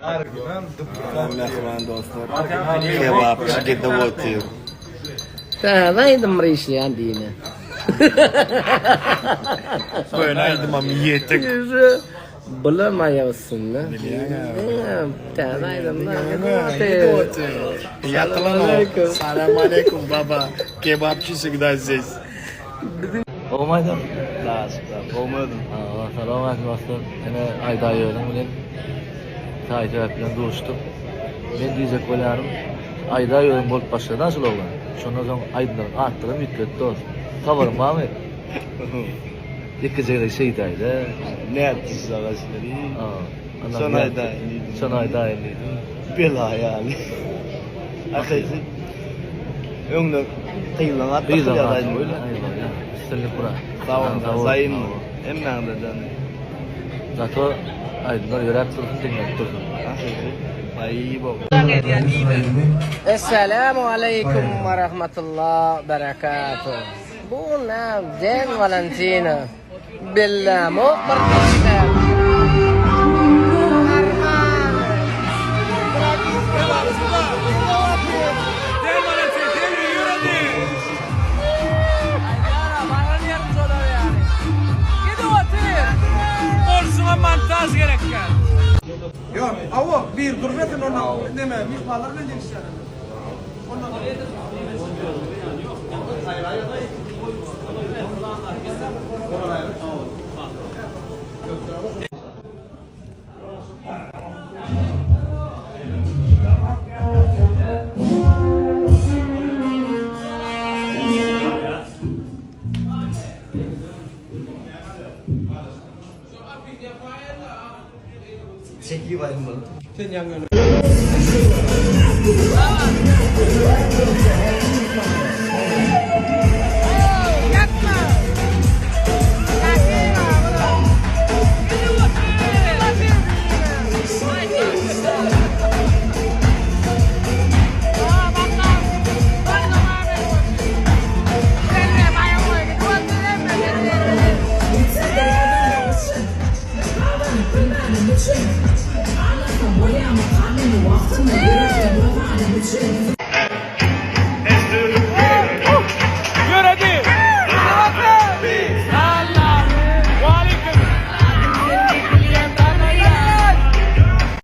Mehman dostlar. Kebapçı gidip oturuyor. Tanaydım reisleyen dini. Böyleydim ama yetek. Bulamıyorsun lan. Tanaydım lan. Yatılan o. Selamun aleyküm baba. Kebapçısı gidersiniz. Olmaydım. Lazım. Olmadım. Selamun dostlar. Yine ayda yiyorum. Takip ettiğimden duruştum. Ben diyecek olayım. Ayda yiyorum bolup başladı. Nasıl oldu? Şundan sonra aydınların arttırım yükletti olsun. Kavarım var mı? Yıkıcı şeydaydı. Ne yaptın siz ağaçları? Son ayda. Son ayda iyiydi. Bela yani. Arkadaşlar. Önde kıyılan attı. Kıyılan attı öyle. Eyvallah ya. Üstelik bura. Tamam. Sayın mı? Hemen de canım. Zato aydınlar yöre tutun dinlet tutun. Esselamu aleyküm ve rahmetullah berekatuhu. Bu ne? Jen Valentina. Billah mu berkata. Mantas gerekir. Yok, avu bir durmetin ona deme, bir pahalarına geçer. Ondan Çekiyi var mı? sen yanına.